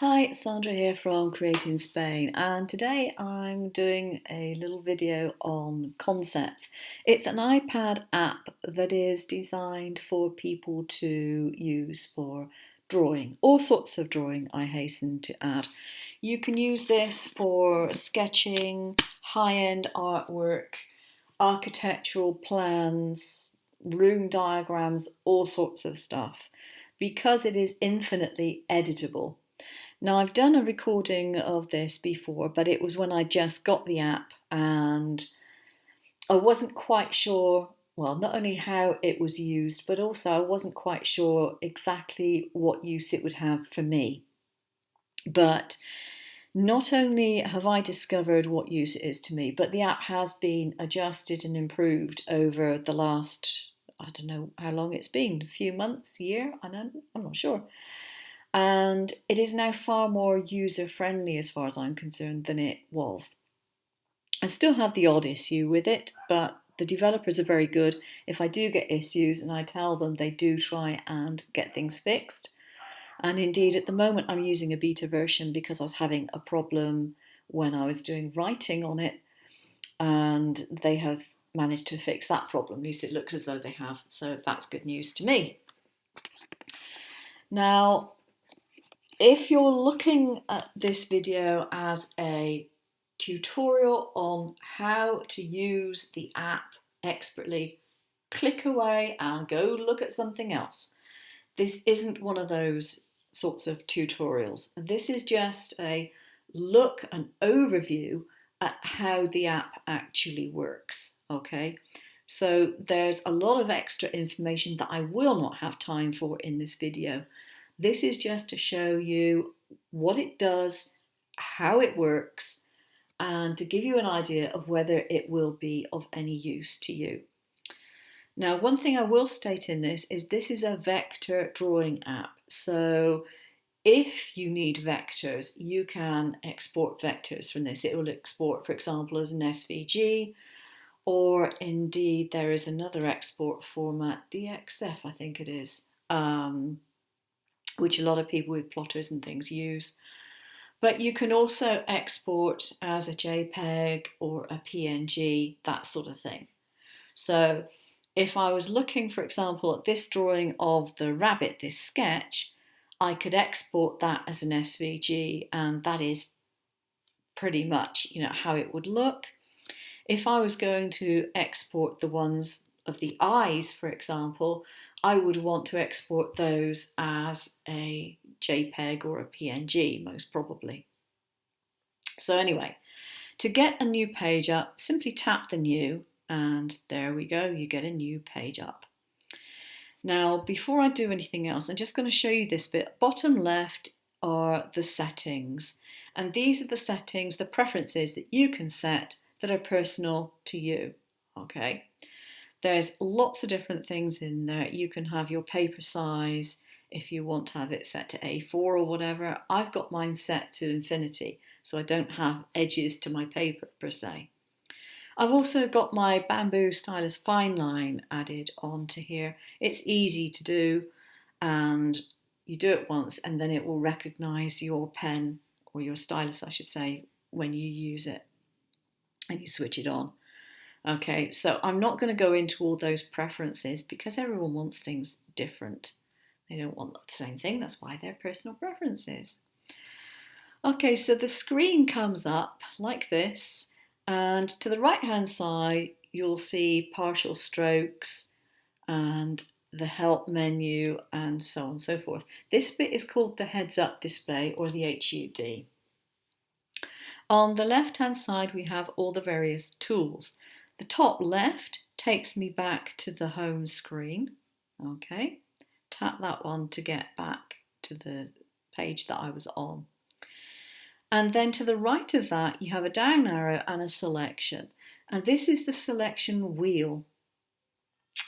Hi, it's Sandra here from Creating Spain, and today I'm doing a little video on Concepts. It's an iPad app that is designed for people to use for drawing, all sorts of drawing, I hasten to add. You can use this for sketching, high-end artwork, architectural plans, room diagrams, all sorts of stuff, because it is infinitely editable. Now, I've done a recording of this before, but it was when I just got the app and I wasn't quite sure, well, not only how it was used, but also I wasn't quite sure exactly what use it would have for me. But not only have I discovered what use it is to me, but the app has been adjusted and improved over the last, I don't know how long it's been, a few months, a year, I'm not sure. And it is now far more user-friendly as far as I'm concerned than it was. I still have the odd issue with it, but the developers are very good. If I do get issues and I tell them, they do try and get things fixed. And indeed, at the moment, I'm using a beta version because I was having a problem when I was doing writing on it, and they have managed to fix that problem. At least it looks as though they have, so that's good news to me. Now, if you're looking at this video as a tutorial on how to use the app expertly, click away and go look at something else. This isn't one of those sorts of tutorials. This is just a look, an overview at how the app actually works, okay? So there's a lot of extra information that I will not have time for in this video. This is just to show you what it does, how it works, and to give you an idea of whether it will be of any use to you. Now, one thing I will state in this is a vector drawing app. So if you need vectors, you can export vectors from this. It will export, for example, as an SVG, or indeed there is another export format, DXF I think it is, which a lot of people with plotters and things use. But you can also export as a JPEG or a PNG, that sort of thing. So if I was looking, for example, at this drawing of the rabbit, this sketch, I could export that as an SVG, and that is pretty much, how it would look. If I was going to export the ones of the eyes, for example, I would want to export those as a JPEG or a PNG, most probably. So anyway, to get a new page up, simply tap the new, and there we go, you get a new page up. Now, before I do anything else, I'm just going to show you this bit. Bottom left are the settings, and these are the settings, the preferences that you can set that are personal to you, okay? There's lots of different things in there. You can have your paper size if you want to have it set to A4 or whatever. I've got mine set to infinity, so I don't have edges to my paper per se. I've also got my Bamboo Stylus Fine Line added onto here. It's easy to do, and you do it once and then it will recognise your pen, or your stylus I should say, when you use it and you switch it on. Okay, so I'm not going to go into all those preferences because everyone wants things different. They don't want the same thing, that's why they're personal preferences. Okay, so the screen comes up like this, and to the right hand side you'll see partial strokes and the help menu and so on and so forth. This bit is called the heads up display, or the HUD. On the left hand side we have all the various tools. The top left takes me back to the home screen. Okay, tap that one to get back to the page that I was on. And then to the right of that you have a down arrow and a selection, and this is the selection wheel,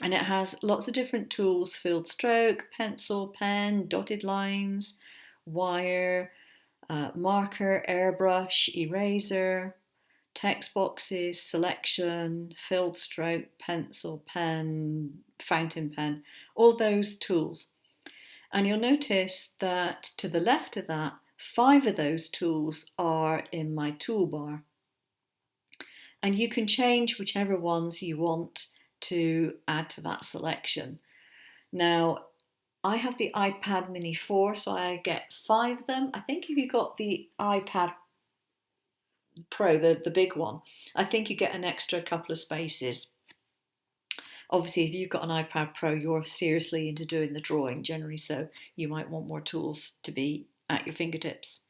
and it has lots of different tools: filled stroke, pencil, pen, dotted lines, wire, marker, airbrush, eraser, text boxes, selection, filled stroke, pencil, pen, fountain pen, all those tools. And you'll notice that to the left of that 5 of those tools are in my toolbar. And you can change whichever ones you want to add to that selection. Now, I have the iPad Mini 4, so I get 5 of them. I think if you got the iPad Pro, the big one, I think you get an extra couple of spaces. Obviously, if you've got an iPad Pro, you're seriously into doing the drawing generally, so you might want more tools to be at your fingertips.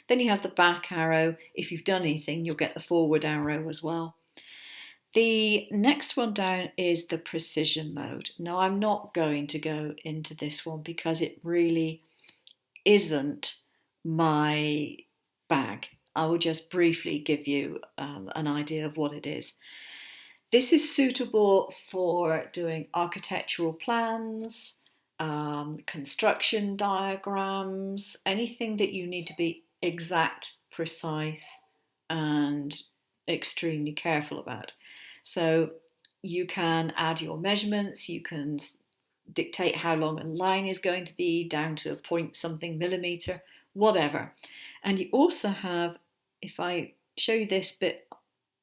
Then you have the back arrow. If you've done anything, you'll get the forward arrow as well. The next one down is the precision mode. Now, I'm not going to go into this one because it really isn't my bag. I will just briefly give you an idea of what it is. This is suitable for doing architectural plans, construction diagrams, anything that you need to be exact, precise, and extremely careful about. So you can add your measurements, you can dictate how long a line is going to be down to a point something millimeter, whatever. And you also have, if I show you this bit,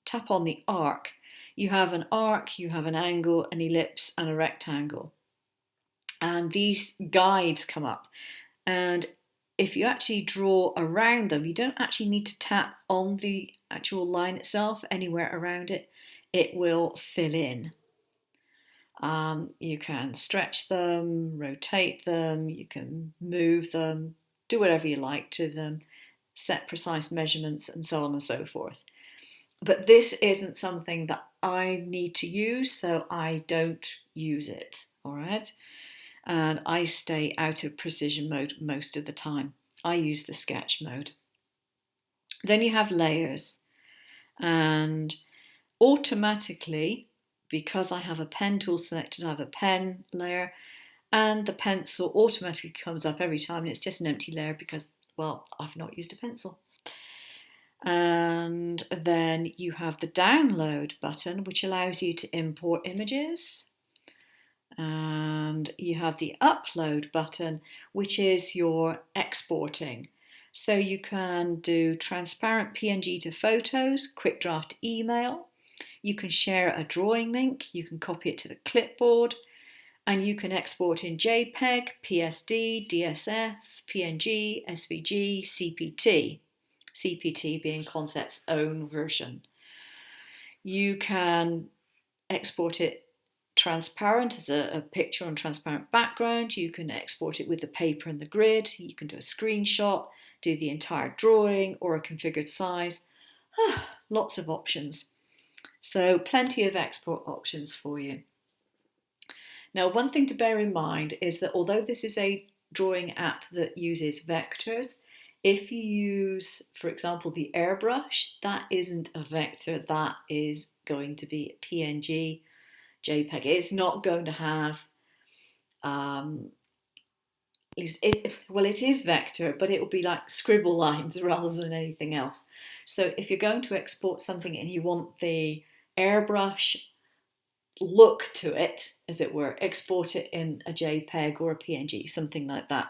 tap on the arc. You have an arc, you have an angle, an ellipse, and a rectangle. And these guides come up. And if you actually draw around them, you don't actually need to tap on the actual line itself, anywhere around it, it will fill in. You can stretch them, rotate them, you can move them, do whatever you like to them, set precise measurements, and so on and so forth. But this isn't something that I need to use, so I don't use it, all right? And I stay out of precision mode most of the time. I use the sketch mode. Then you have layers, and automatically, because I have a pen tool selected, I have a pen layer, and the pencil automatically comes up every time, and it's just an empty layer because, well, I've not used a pencil. And then you have the download button, which allows you to import images. And you have the upload button, which is your exporting. So you can do transparent PNG to photos, quick draft email. You can share a drawing link, you can copy it to the clipboard, and you can export in JPEG, PSD, DSF, PNG, SVG, CPT. CPT being Concept's own version. You can export it transparent as a picture on transparent background. You can export it with the paper and the grid. You can do a screenshot, do the entire drawing or a configured size. Lots of options. So plenty of export options for you. Now, one thing to bear in mind is that although this is a drawing app that uses vectors, if you use, for example, the airbrush, that isn't a vector, that is going to be a PNG, JPEG. It's not going to have, at least, it is vector, but it will be like scribble lines rather than anything else. So if you're going to export something and you want the airbrush look to it, as it were, export it in a JPEG or a PNG, something like that.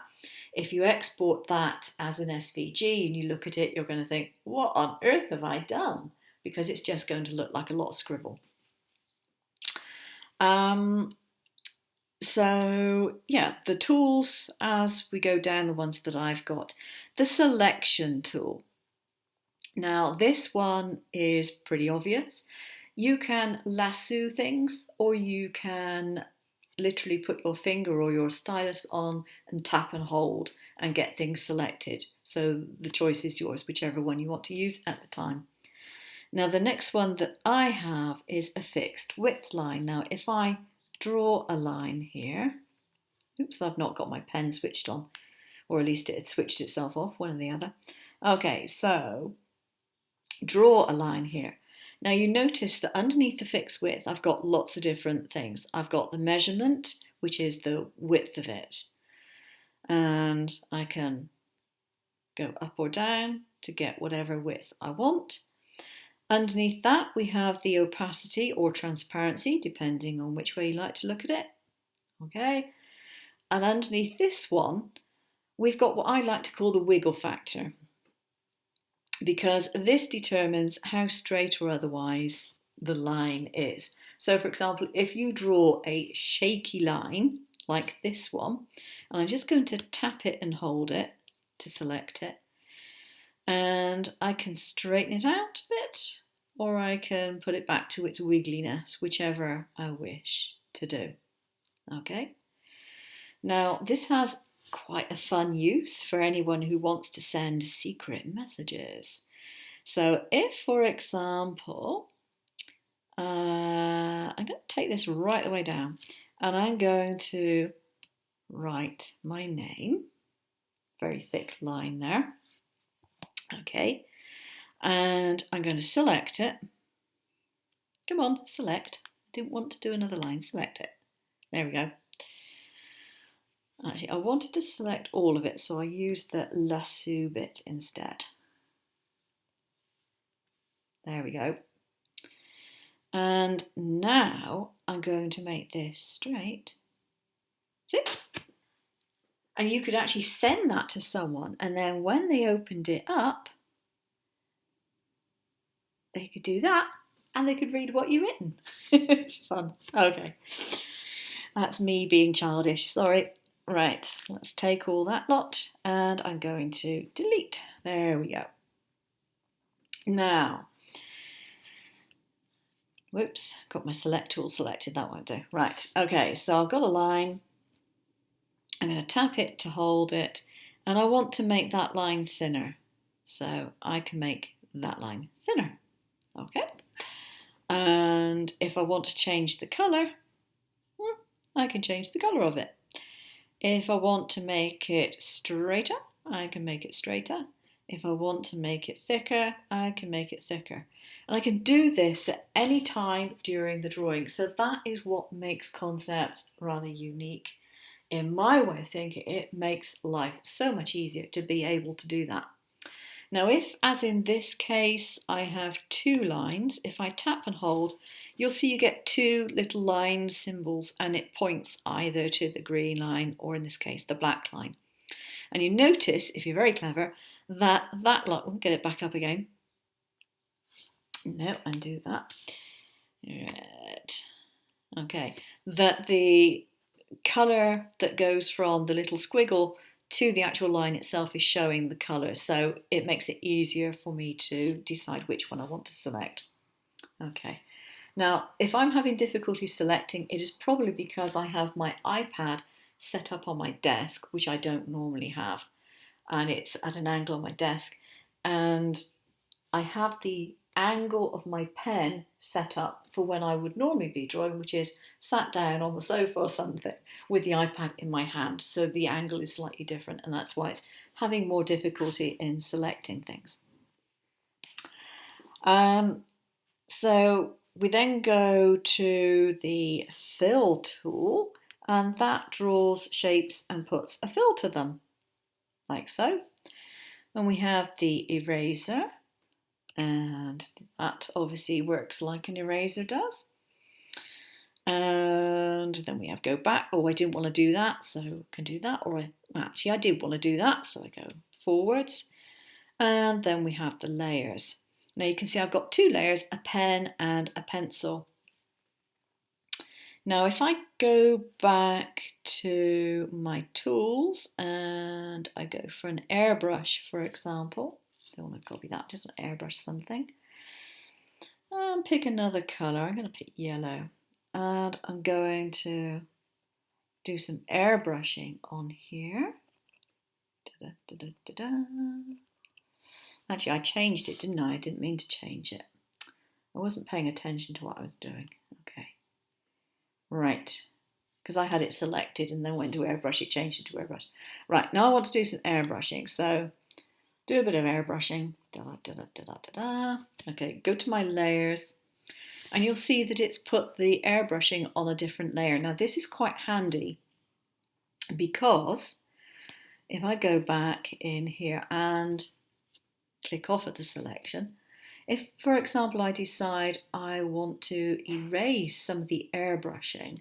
If you export that as an SVG and you look at it, you're going to think, what on earth have I done? Because it's just going to look like a lot of scribble. So yeah, the tools as we go down, the ones that I've got. The selection tool. Now this one is pretty obvious. You can lasso things, or you can literally put your finger or your stylus on and tap and hold and get things selected. So the choice is yours, whichever one you want to use at the time. Now the next one that I have is a fixed width line. Now if I draw a line here, oops, I've not got my pen switched on, or at least it had switched itself off, one or the other. Okay, so draw a line here. Now you notice that underneath the fixed width, I've got lots of different things. I've got the measurement, which is the width of it. And I can go up or down to get whatever width I want. Underneath that, we have the opacity or transparency, depending on which way you like to look at it. Okay. And underneath this one, we've got what I like to call the wiggle factor, because this determines how straight or otherwise the line is. So for example, if you draw a shaky line like this one, and I'm just going to tap it and hold it to select it, and I can straighten it out a bit, or I can put it back to its wiggliness, whichever I wish to do. Okay. Now this has quite a fun use for anyone who wants to send secret messages. So if, for example, I'm going to take this right the way down, and I'm going to write my name, very thick line there. Okay, and I'm going to select it. Come on, select. I didn't want to do another line, select it. There we go. Actually, I wanted to select all of it, so I used the lasso bit instead. There we go. And now I'm going to make this straight. See? And you could actually send that to someone, and then when they opened it up, they could do that, and they could read what you've written. It's fun. Okay. That's me being childish, sorry. Right, let's take all that lot, and I'm going to delete. There we go. Now, whoops, got my select tool selected, that won't do. Right, okay, so I've got a line. I'm going to tap it to hold it, and I want to make that line thinner. So I can make that line thinner. Okay. And if I want to change the colour, I can change the colour of it. If I want to make it straighter, I can make it straighter. If I want to make it thicker, I can make it thicker. And I can do this at any time during the drawing. So that is what makes concepts rather unique. In my way of thinking, it makes life so much easier to be able to do that. Now, if, as in this case, I have two lines, if I tap and hold, you'll see you get two little line symbols, and it points either to the green line or, in this case, the black line. And you notice, if you're very clever, that line, we'll get it back up again. No, undo that. Right. Okay, that the colour that goes from the little squiggle to the actual line itself is showing the colour, so it makes it easier for me to decide which one I want to select. Okay, now if I'm having difficulty selecting, it is probably because I have my iPad set up on my desk, which I don't normally have, and it's at an angle on my desk, and I have the angle of my pen set up for when I would normally be drawing, which is sat down on the sofa or something with the iPad in my hand. So the angle is slightly different, and that's why it's having more difficulty in selecting things. So we then go to the fill tool, and that draws shapes and puts a fill to them, like so. And we have the eraser, and that obviously works like an eraser does. And then we have go back. Oh, I didn't want to do that, so I can do that. Or actually, I did want to do that, so I go forwards. And then we have the layers. Now you can see I've got two layers, a pen and a pencil. Now if I go back to my tools and I go for an airbrush, for example, don't want to copy that, just want to airbrush something. And pick another colour, I'm going to pick yellow. And I'm going to do some airbrushing on here. Da, da, da, da, da. Actually, I changed it, didn't I? I didn't mean to change it. I wasn't paying attention to what I was doing. Okay. Right. Because I had it selected and then went to airbrush, it changed it to airbrush. Right, now I want to do some airbrushing. So do a bit of airbrushing. Da, da, da, da, da, da. Okay, go to my layers. And you'll see that it's put the airbrushing on a different layer. Now this is quite handy because if I go back in here and click off at the selection, if for example I decide I want to erase some of the airbrushing,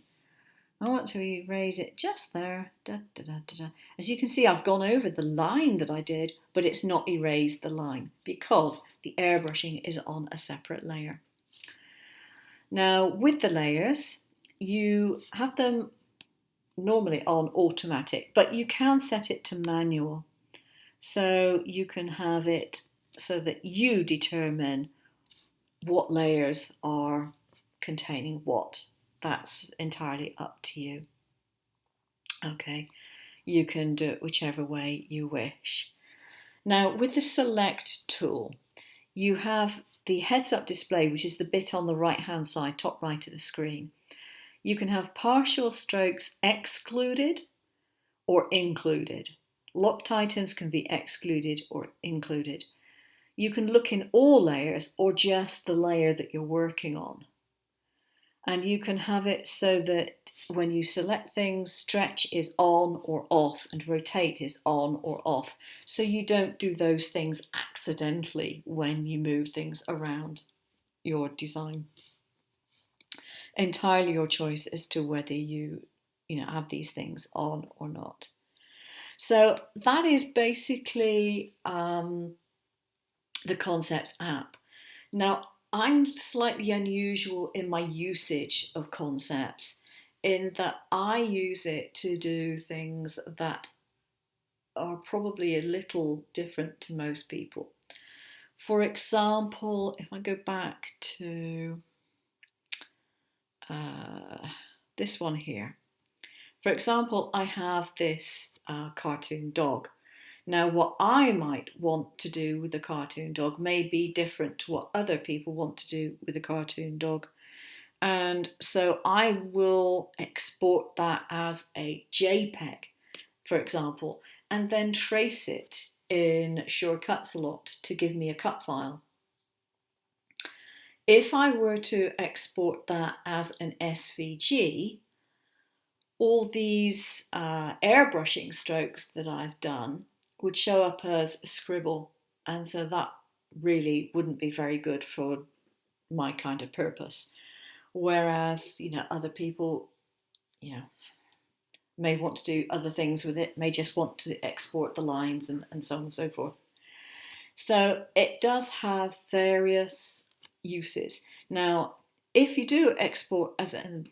I want to erase it just there. Da, da, da, da, da. As you can see, I've gone over the line that I did, but it's not erased the line because the airbrushing is on a separate layer. Now, with the layers, you have them normally on automatic, but you can set it to manual. So you can have it so that you determine what layers are containing what. That's entirely up to you. Okay, you can do it whichever way you wish. Now, with the select tool, you have the heads-up display, which is the bit on the right-hand side, top right of the screen. You can have partial strokes excluded or included. Locked items can be excluded or included. You can look in all layers or just the layer that you're working on. And you can have it so that when you select things, stretch is on or off and rotate is on or off. So you don't do those things accidentally when you move things around your design. Entirely your choice as to whether you have these things on or not. So that is basically the Concepts app. Now, I'm slightly unusual in my usage of Concepts in that I use it to do things that are probably a little different to most people. For example, if I go back to this one here. For example, I have this cartoon dog. Now, what I might want to do with the cartoon dog may be different to what other people want to do with the cartoon dog. And so I will export that as a JPEG, for example, and then trace it in Sure Cuts a lot to give me a cut file. If I were to export that as an SVG, all these airbrushing strokes that I've done would show up as a scribble, and so that really wouldn't be very good for my kind of purpose. Whereas, other people, may want to do other things with it, may just want to export the lines and so on and so forth. So it does have various uses. Now, if you do export as an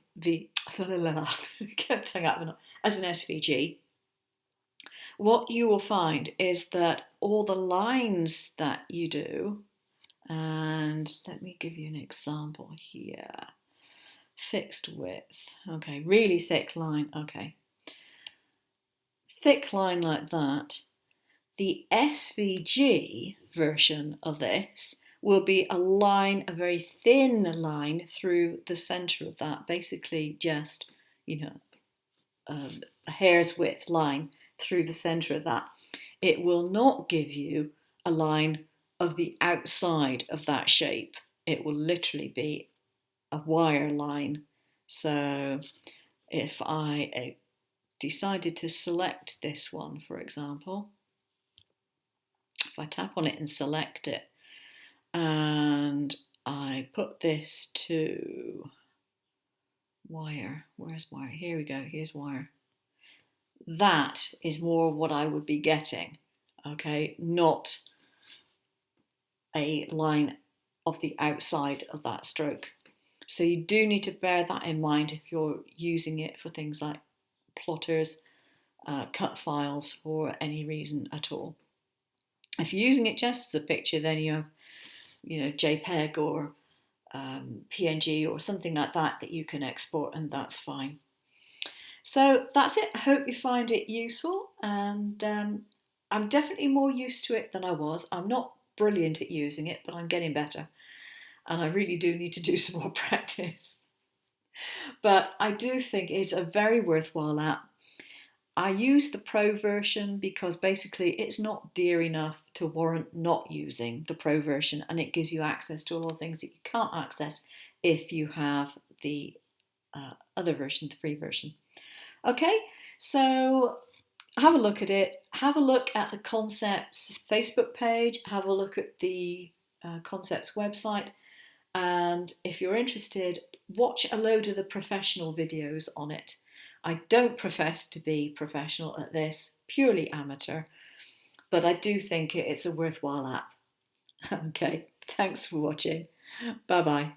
SVG, what you will find is that all the lines that you do, and let me give you an example here. Fixed width, okay, really thick line, okay. Thick line like that. The SVG version of this will be a very thin line through the centre of that, basically just, a hair's width line through the centre of that. It will not give you a line of the outside of that shape. It will literally be a wire line. So if I decided to select this one, for example, if I tap on it and select it, and I put this to wire, where's wire? Here we go, here's wire. That is more what I would be getting, okay, not a line of the outside of that stroke. So you do need to bear that in mind if you're using it for things like plotters, cut files, for any reason at all. If you're using it just as a picture, then you have, JPEG or PNG or something like that you can export, and that's fine. So that's it. I hope you find it useful, and I'm definitely more used to it than I was. I'm not brilliant at using it, but I'm getting better, and I really do need to do some more practice. But I do think it's a very worthwhile app. I use the Pro version because basically it's not dear enough to warrant not using the Pro version, and it gives you access to all the things that you can't access if you have the other version, the free version. Okay, so have a look at it. Have a look at the Concepts Facebook page. Have a look at the Concepts website. And if you're interested, watch a load of the professional videos on it. I don't profess to be professional at this, purely amateur, but I do think it's a worthwhile app. Okay, thanks for watching. Bye bye.